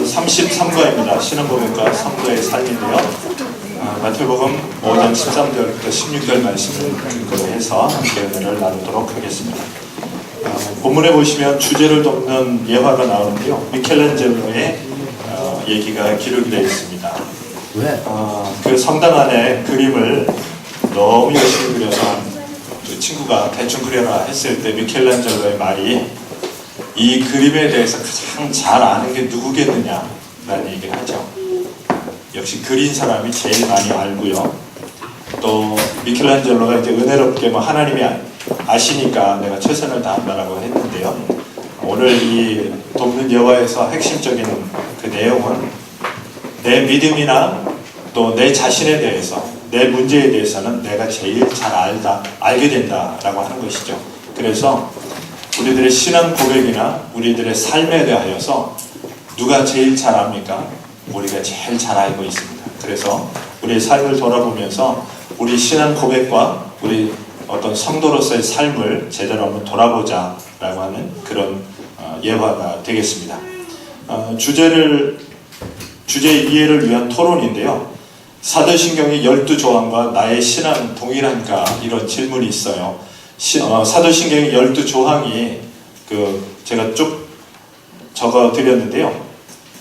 오늘은 33과입니다. 신앙고백과 성도의 삶인데요. 마태복음 5장 13절부터 16절 말씀을 근거로 해서 함께 은혜를 나누도록 하겠습니다. 본문에 보시면 주제를 돕는 예화가 나오는데요. 미켈란젤로의 얘기가 기록이 되어 있습니다. 그 성당 안에 그림을 너무 열심히 그려서 그 친구가 대충 그려라 했을 때 미켈란젤로의 말이 이 그림에 대해서 가장 잘 아는 게 누구겠느냐 라는 얘기를 하죠. 역시 그린 사람이 제일 많이 알고요. 또 미켈란젤로가 이제 은혜롭게 하나님이 아시니까 내가 최선을 다한다라고 했는데요. 오늘 이 돕는 여호와에서 핵심적인 그 내용은 내 믿음이나 또 내 자신에 대해서 내 문제에 대해서는 내가 제일 잘 알게 된다라고 하는 것이죠. 그래서 우리들의 신앙 고백이나 우리들의 삶에 대하여서 누가 제일 잘 압니까? 우리가 제일 잘 알고 있습니다. 그래서 우리의 삶을 돌아보면서 우리 신앙 고백과 우리 어떤 성도로서의 삶을 제대로 한번 돌아보자 라고 하는 그런 예화가 되겠습니다. 주제 이해를 위한 토론인데요. 사도신경의 12조항과 나의 신앙 동일한가 이런 질문이 있어요. 사도신경의 12조항이 제가 쭉 적어 드렸는데요.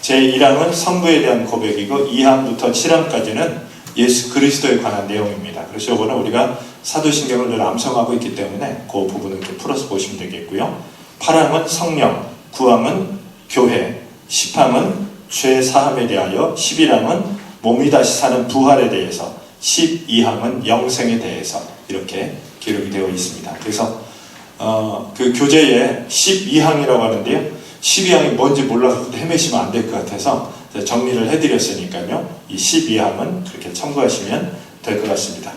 제1항은 성부에 대한 고백이고 2항부터 7항까지는 예수 그리스도에 관한 내용입니다. 그래서 이거는 우리가 사도신경을 늘 암송하고 있기 때문에 그 부분을 이렇게 풀어서 보시면 되겠고요. 8항은 성령, 9항은 교회, 10항은 죄 사함에 대하여, 11항은 몸이 다시 사는 부활에 대해서, 12항은 영생에 대해서 이렇게 기록이 되어 있습니다. 그래서 그 교재에 12항이라고 하는데요. 12항이 뭔지 몰라서 헤매시면 안 될 것 같아서 정리를 해드렸으니까요. 이 12항은 그렇게 참고하시면 될 것 같습니다.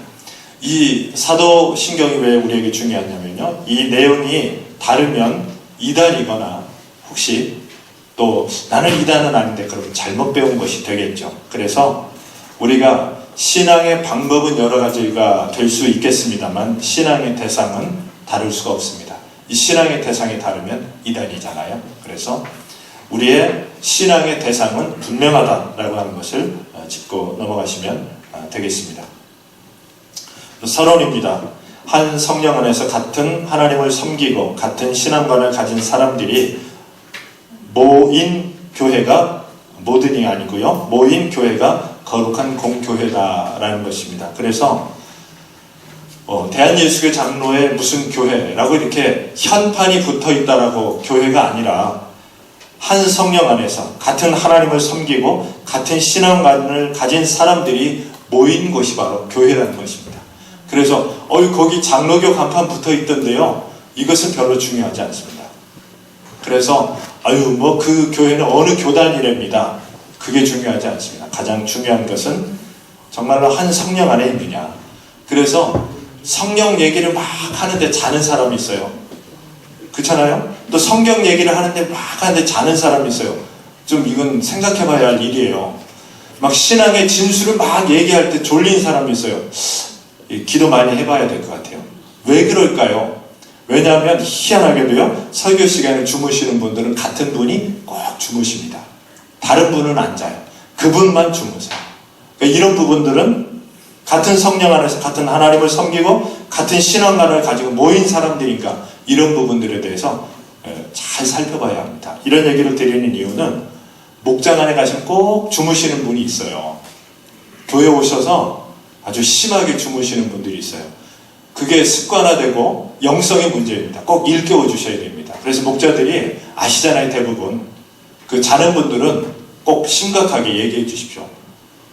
이 사도신경이 왜 우리에게 중요하냐면요. 이 내용이 다르면 이단이거나 혹시 또 나는 이단은 아닌데 그럼 잘못 배운 것이 되겠죠. 그래서 우리가 신앙의 방법은 여러 가지가 될 수 있겠습니다만 신앙의 대상은 다를 수가 없습니다. 이 신앙의 대상이 다르면 이단이잖아요. 그래서 우리의 신앙의 대상은 분명하다라고 하는 것을 짚고 넘어가시면 되겠습니다. 서론입니다. 한 성령 안에서 같은 하나님을 섬기고 같은 신앙관을 가진 사람들이 모인 교회가 모든이 아니고요. 모인 교회가 거룩한 공교회다라는 것입니다. 그래서 대한예수교 장로의 무슨 교회라고 이렇게 현판이 붙어있다라고 교회가 아니라 한 성령 안에서 같은 하나님을 섬기고 같은 신앙관을 가진 사람들이 모인 곳이 바로 교회라는 것입니다. 그래서 거기 장로교 간판 붙어있던데요. 이것은 별로 중요하지 않습니다. 그래서 그 교회는 어느 교단이랍니다. 그게 중요하지 않습니다. 가장 중요한 것은 정말로 한 성령 안에 있느냐. 그래서 성령 얘기를 막 하는데 자는 사람이 있어요. 그렇잖아요? 또 성경 얘기를 하는데 막 하는데 자는 사람이 있어요. 좀 이건 생각해봐야 할 일이에요. 막 신앙의 진수를 막 얘기할 때 졸린 사람이 있어요. 기도 많이 해봐야 될 것 같아요. 왜 그럴까요? 왜냐하면 희한하게도요. 설교 시간에 주무시는 분들은 같은 분이 꼭 주무십니다. 다른 분은 안 자요. 그분만 주무세요. 그러니까 이런 부분들은 같은 성령 안에서 같은 하나님을 섬기고 같은 신앙관을 가지고 모인 사람들이니까 이런 부분들에 대해서 잘 살펴봐야 합니다. 이런 얘기를 드리는 이유는 목장 안에 가시면 꼭 주무시는 분이 있어요. 교회 오셔서 아주 심하게 주무시는 분들이 있어요. 그게 습관화되고 영성의 문제입니다. 꼭 일깨워 주셔야 됩니다. 그래서 목자들이 아시잖아요. 대부분 그 자는 분들은 꼭 심각하게 얘기해 주십시오.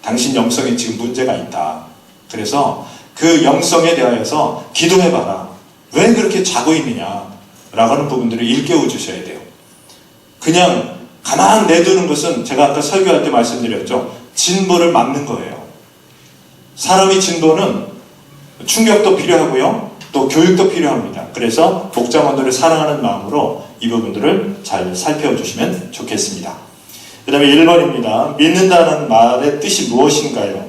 당신 영성에 지금 문제가 있다. 그래서 그 영성에 대하여서 기도해봐라. 왜 그렇게 자고 있느냐 라고 하는 부분들을 일깨워 주셔야 돼요. 그냥 가만 내두는 것은 제가 아까 설교할 때 말씀드렸죠. 진보를 막는 거예요. 사람의 진보는 충격도 필요하고요. 또 교육도 필요합니다. 그래서 목자원들을 사랑하는 마음으로 이 부분들을 잘 살펴주시면 좋겠습니다. 그 다음에 1번입니다. 믿는다는 말의 뜻이 무엇인가요?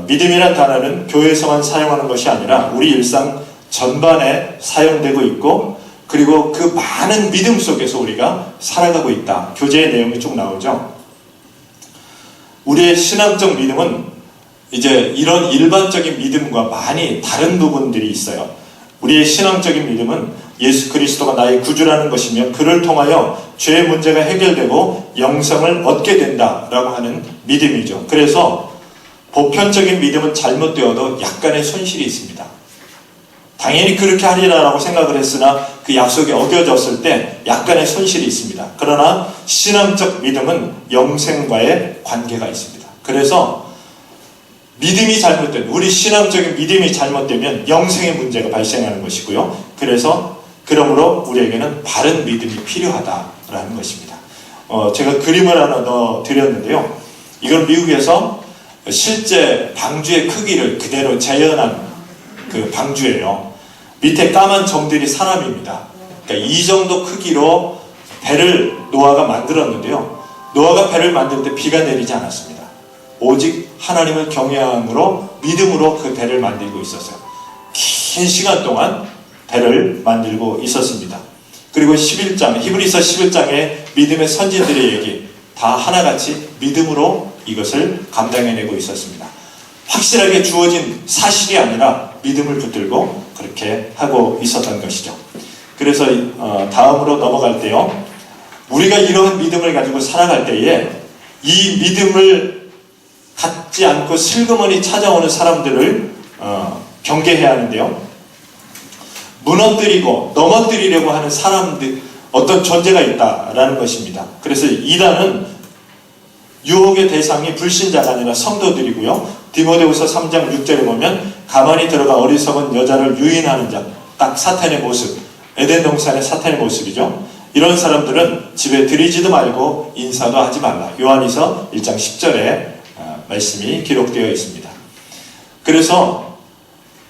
믿음이란 단어는 교회에서만 사용하는 것이 아니라 우리 일상 전반에 사용되고 있고 그리고 그 많은 믿음 속에서 우리가 살아가고 있다. 교제의 내용이 쭉 나오죠. 우리의 신앙적 믿음은 이제 이런 일반적인 믿음과 많이 다른 부분들이 있어요. 우리의 신앙적인 믿음은 예수 그리스도가 나의 구주라는 것이며 그를 통하여 죄의 문제가 해결되고 영생을 얻게 된다라고 하는 믿음이죠. 그래서 보편적인 믿음은 잘못되어도 약간의 손실이 있습니다. 당연히 그렇게 하리라라고 생각을 했으나 그 약속이 어겨졌을 때 약간의 손실이 있습니다. 그러나 신앙적 믿음은 영생과의 관계가 있습니다. 그래서 믿음이 잘못된, 우리 신앙적인 믿음이 잘못되면 영생의 문제가 발생하는 것이고요. 그러므로 우리에게는 바른 믿음이 필요하다라는 것입니다. 제가 그림을 하나 더 드렸는데요. 이건 미국에서 실제 방주의 크기를 그대로 재현한 그 방주예요. 밑에 까만 점들이 사람입니다. 그러니까 이 정도 크기로 배를 노아가 만들었는데요. 노아가 배를 만들 때 비가 내리지 않았습니다. 오직 하나님을 경외함으로 믿음으로 그 배를 만들고 있었어요. 긴 시간 동안 배를 만들고 있었습니다. 그리고 11장, 히브리서 11장의 믿음의 선진들의 얘기 다 하나같이 믿음으로 이것을 감당해내고 있었습니다. 확실하게 주어진 사실이 아니라 믿음을 붙들고 그렇게 하고 있었던 것이죠. 그래서 다음으로 넘어갈 때요. 우리가 이러한 믿음을 가지고 살아갈 때에 이 믿음을 갖지 않고 슬그머니 찾아오는 사람들을 경계해야 하는데요. 무너뜨리고 넘어뜨리려고 하는 사람들, 어떤 존재가 있다라는 것입니다. 그래서 이단은 유혹의 대상이 불신자가 아니라 성도들이고요. 디모데후서 3장 6절에 보면 가만히 들어가 어리석은 여자를 유인하는 자, 딱 사탄의 모습, 에덴 동산의 사탄의 모습이죠. 이런 사람들은 집에 들이지도 말고 인사도 하지 말라. 요한이서 1장 10절에 말씀이 기록되어 있습니다. 그래서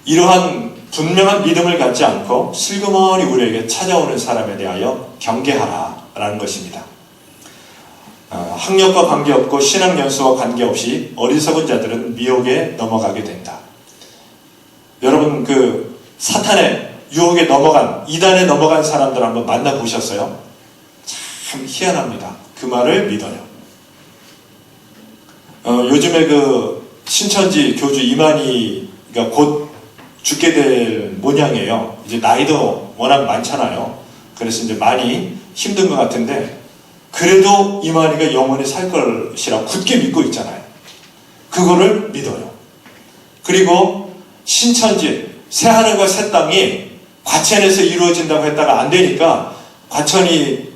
이러한 분명한 믿음을 갖지 않고 슬그머니 우리에게 찾아오는 사람에 대하여 경계하라라는 것입니다. 학력과 관계없고 신앙 연수와 관계없이 어리석은 자들은 미혹에 넘어가게 된다. 여러분 그 사탄의 유혹에 넘어간, 이단에 넘어간 사람들 한번 만나보셨어요? 참 희한합니다. 그 말을 믿어요. 요즘에 그 신천지 교주 이만희가 곧 죽게 될 모양이에요. 이제 나이도 워낙 많잖아요. 그래서 이제 많이 힘든 것 같은데 그래도 이만희가 영원히 살 것이라 굳게 믿고 있잖아요. 그거를 믿어요. 그리고 신천지 새하늘과 새 땅이 과천에서 이루어진다고 했다가 안 되니까 과천이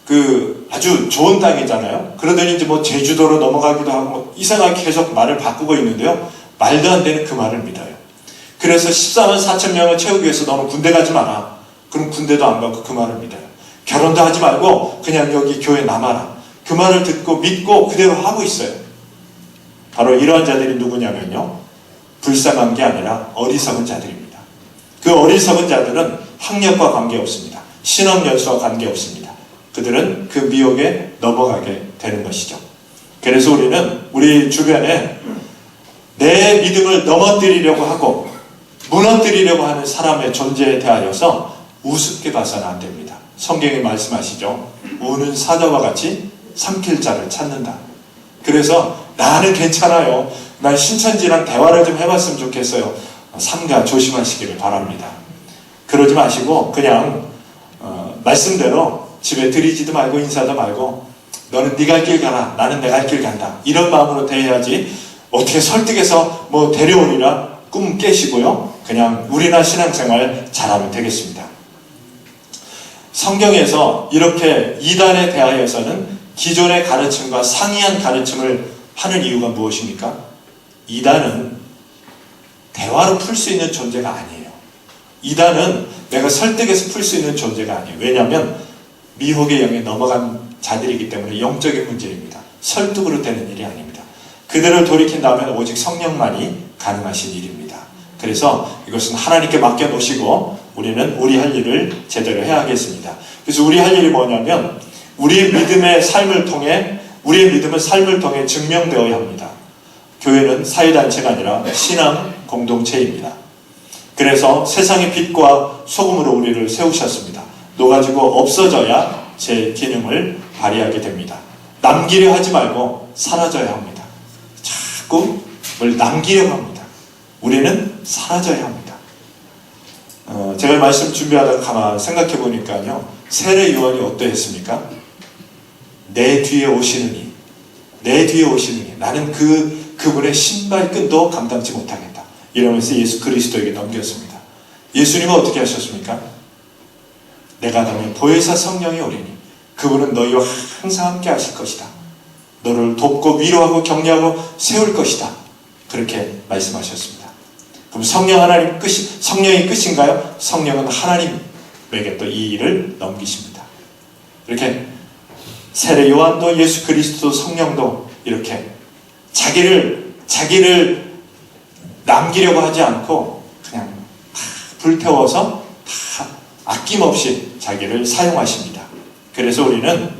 그 아주 좋은 땅이잖아요. 그러더니 이제 뭐 제주도로 넘어가기도 하고 이상하게 계속 말을 바꾸고 있는데요. 말도 안 되는 그 말을 믿어요. 그래서 14만 4천 명을 채우기 위해서 너는 군대 가지 마라. 그럼 군대도 안 가고 그 말을 믿어요. 결혼도 하지 말고 그냥 여기 교회 남아라. 그 말을 듣고 믿고 그대로 하고 있어요. 바로 이러한 자들이 누구냐면요. 불쌍한 게 아니라 어리석은 자들입니다. 그 어리석은 자들은 학력과 관계없습니다. 신앙 연수와 관계없습니다. 그들은 그 미혹에 넘어가게 되는 것이죠. 그래서 우리는 우리 주변에 내 믿음을 넘어뜨리려고 하고 무너뜨리려고 하는 사람의 존재에 대하여서 우습게 봐서는 안 됩니다. 성경이 말씀하시죠. 우는 사자와 같이 삼킬 자를 찾는다. 그래서 나는 괜찮아요. 난 신천지랑 대화를 좀 해봤으면 좋겠어요. 삼가 조심하시기를 바랍니다. 그러지 마시고 그냥 말씀대로 집에 들이지도 말고 인사도 말고 너는 네 갈 길 가라. 나는 내 갈 길 간다. 이런 마음으로 대해야지 어떻게 설득해서 뭐 데려오리라 꿈 깨시고요. 그냥 우리나 신앙생활 잘하면 되겠습니다. 성경에서 이렇게 이단에 대하여서는 기존의 가르침과 상이한 가르침을 하는 이유가 무엇입니까? 이단은 대화로 풀 수 있는 존재가 아니에요. 이단은 내가 설득해서 풀 수 있는 존재가 아니에요. 왜냐하면 미혹의 영에 넘어간 자들이기 때문에 영적인 문제입니다. 설득으로 되는 일이 아닙니다. 그들을 돌이킨다면 오직 성령만이 가능하신 일입니다. 그래서 이것은 하나님께 맡겨놓으시고 우리는 우리 할 일을 제대로 해야 하겠습니다. 그래서 우리 할 일이 뭐냐면 우리의 믿음의 삶을 통해 우리의 믿음은 삶을 통해 증명되어야 합니다. 교회는 사회단체가 아니라 신앙 공동체입니다. 그래서 세상의 빛과 소금으로 우리를 세우셨습니다. 녹아지고 없어져야 제 기능을 발휘하게 됩니다. 남기려 하지 말고 사라져야 합니다. 자꾸 뭘 남기려고 합니다. 우리는 사라져야 합니다. 제가 말씀 준비하다가 가만 생각해 보니까요, 세례 요한이 어떠했습니까? 내 뒤에 오시느니, 내 뒤에 오시느니 나는 그분의 신발끈도 감당치 못하겠다 이러면서 예수 그리스도에게 넘겼습니다. 예수님은 어떻게 하셨습니까? 내가 가면 보혜사 성령이 오리니 그분은 너희와 항상 함께 하실 것이다. 너를 돕고 위로하고 격려하고 세울 것이다. 그렇게 말씀하셨습니다. 그럼 성령이 끝인가요? 성령은 하나님에게 또 이 일을 넘기십니다. 이렇게 세례 요한도 예수 그리스도 성령도 이렇게 자기를 남기려고 하지 않고 그냥 다 불태워서 다 아낌없이 자기를 사용하십니다. 그래서 우리는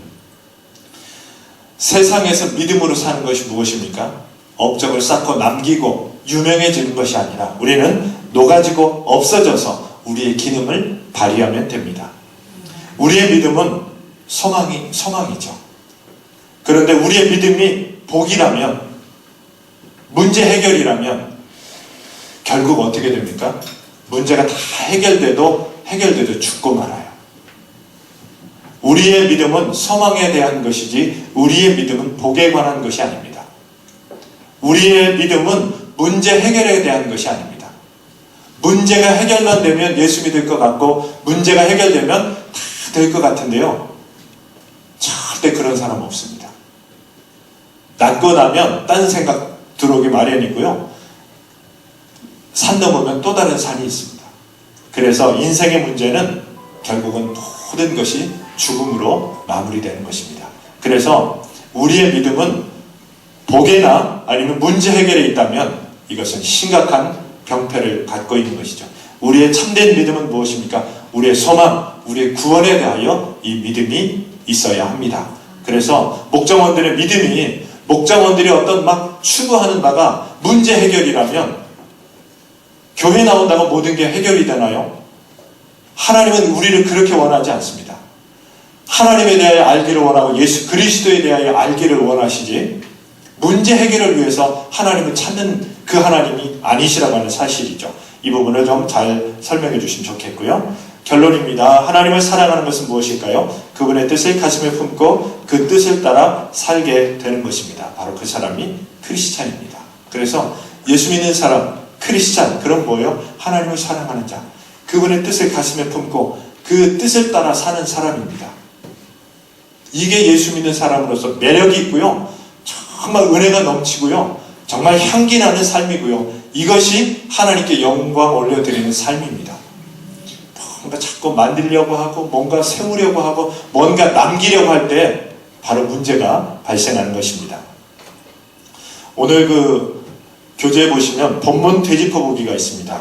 세상에서 믿음으로 사는 것이 무엇입니까? 업적을 쌓고 남기고 유명해지는 것이 아니라 우리는 녹아지고 없어져서 우리의 기능을 발휘하면 됩니다. 우리의 믿음은 소망이죠. 그런데 우리의 믿음이 복이라면, 문제 해결이라면 결국 어떻게 됩니까? 문제가 다 해결돼도 죽고 말아요. 우리의 믿음은 소망에 대한 것이지 우리의 믿음은 복에 관한 것이 아닙니다. 우리의 믿음은 문제 해결에 대한 것이 아닙니다. 문제가 해결만 되면 예수 믿을 것 같고 문제가 해결되면 다 될 것 같은데요, 절대 그런 사람 없습니다. 낫고 나면 딴 생각 들어오기 마련이고요, 산 넘으면 또 다른 산이 있습니다. 그래서 인생의 문제는 결국은 모든 것이 죽음으로 마무리되는 것입니다. 그래서 우리의 믿음은 복에나 아니면 문제 해결에 있다면 이것은 심각한 병폐를 갖고 있는 것이죠. 우리의 참된 믿음은 무엇입니까? 우리의 소망, 우리의 구원에 대하여 이 믿음이 있어야 합니다. 그래서 목장원들의 믿음이, 목장원들이 어떤 막 추구하는 바가 문제 해결이라면 교회 나온다고 모든 게 해결이 되나요? 하나님은 우리를 그렇게 원하지 않습니다. 하나님에 대하여 알기를 원하고 예수 그리스도에 대하여 알기를 원하시지, 문제 해결을 위해서 하나님을 찾는 그 하나님이 아니시라고 하는 사실이죠. 이 부분을 좀 잘 설명해 주시면 좋겠고요. 결론입니다. 하나님을 사랑하는 것은 무엇일까요? 그분의 뜻을 가슴에 품고 그 뜻을 따라 살게 되는 것입니다. 바로 그 사람이 크리스찬입니다. 그래서 예수 믿는 사람, 크리스찬, 그럼 뭐예요? 하나님을 사랑하는 자, 그분의 뜻을 가슴에 품고 그 뜻을 따라 사는 사람입니다. 이게 예수 믿는 사람으로서 매력이 있고요, 정말 은혜가 넘치고요, 정말 향기 나는 삶이고요, 이것이 하나님께 영광 올려드리는 삶입니다. 뭔가 자꾸 만들려고 하고 뭔가 세우려고 하고 뭔가 남기려고 할 때 바로 문제가 발생하는 것입니다. 오늘 그 교재에 보시면 본문 되짚어보기가 있습니다.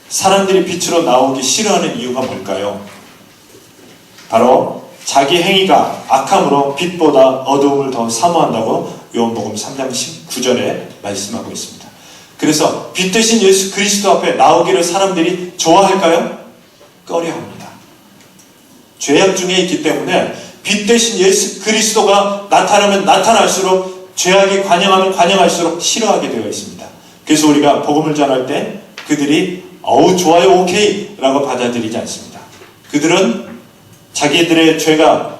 사람들이 빛으로 나오기 싫어하는 이유가 뭘까요? 바로 자기 행위가 악함으로 빛보다 어두움을 더 사모한다고 요한복음 3장 19절에 말씀하고 있습니다. 그래서 빛 대신 예수 그리스도 앞에 나오기를 사람들이 좋아할까요? 꺼려합니다. 죄악 중에 있기 때문에 빛 대신 예수 그리스도가 나타나면 나타날수록, 죄악이 관영하면 관영할수록 싫어하게 되어 있습니다. 그래서 우리가 복음을 전할 때 그들이 좋아요, 오케이 라고 받아들이지 않습니다. 그들은 자기들의 죄가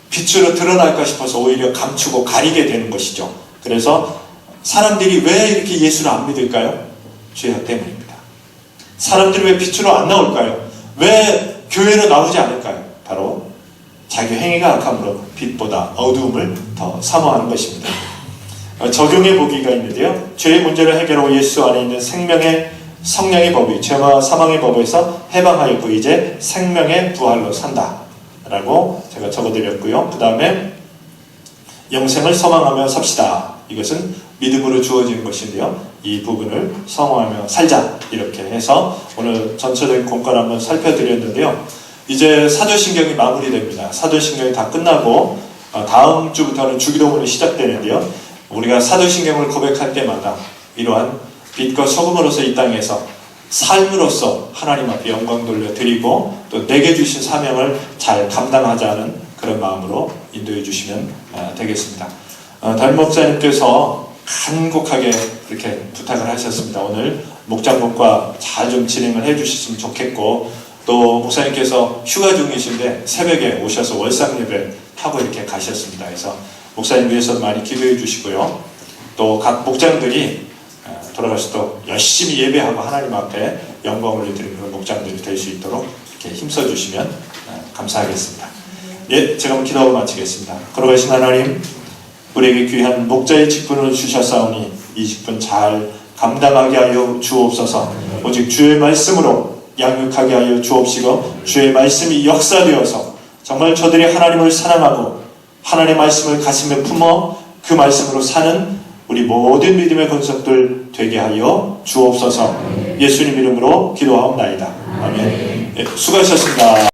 빛으로 드러날까 싶어서 오히려 감추고 가리게 되는 것이죠. 그래서 사람들이 왜 이렇게 예수를 안 믿을까요? 죄악 때문입니다. 사람들이 왜 빛으로 안 나올까요? 왜 교회로 나오지 않을까요? 바로 자기 행위가 악함으로 빛보다 어두움을 더 사모하는 것입니다. 적용해 보기가 있는데요, 죄의 문제를 해결하고 예수 안에 있는 생명의 성령의 법이 죄와 사망의 법에서 해방하였고 이제 생명의 부활로 산다 라고 제가 적어드렸고요. 그 다음에 영생을 소망하며 삽시다. 이것은 믿음으로 주어지는 것인데요, 이 부분을 소망하며 살자 이렇게 해서 오늘 전체적인 공과를 한번 살펴드렸는데요, 이제 사도신경이 마무리됩니다. 사도신경이 다 끝나고 다음 주부터는 주기도문이 시작되는데요, 우리가 사도신경을 고백할 때마다 이러한 빛과 소금으로서 이 땅에서 삶으로서 하나님 앞에 영광 돌려드리고 또 내게 주신 사명을 잘 감당하자는 그런 마음으로 인도해 주시면 되겠습니다. 담임 목사님께서 간곡하게 이렇게 부탁을 하셨습니다. 오늘 목장목과 잘 좀 진행을 해 주셨으면 좋겠고, 또 목사님께서 휴가 중이신데 새벽에 오셔서 월상 예배 하고 이렇게 가셨습니다. 그래서 목사님 위해서도 많이 기도해 주시고요. 또 각 목장들이 돌아가셔도 열심히 예배하고 하나님 앞에 영광을 드리는 그런 목장들이 될 수 있도록 이렇게 힘써 주시면 감사하겠습니다. 예, 제가 기도하고 마치겠습니다. 걸어가신 하나님, 우리에게 귀한 목자의 직분을 주셨사오니 이 직분 잘 감당하게 하여 주옵소서. 오직 주의 말씀으로 양육하게 하여 주옵시고, 주의 말씀이 역사되어서 정말 저들이 하나님을 사랑하고 하나님의 말씀을 가슴에 품어 그 말씀으로 사는 우리 모든 믿음의 권속들 되게 하여 주옵소서. 예수님 이름으로 기도하옵나이다. 아멘. 예, 수고하셨습니다.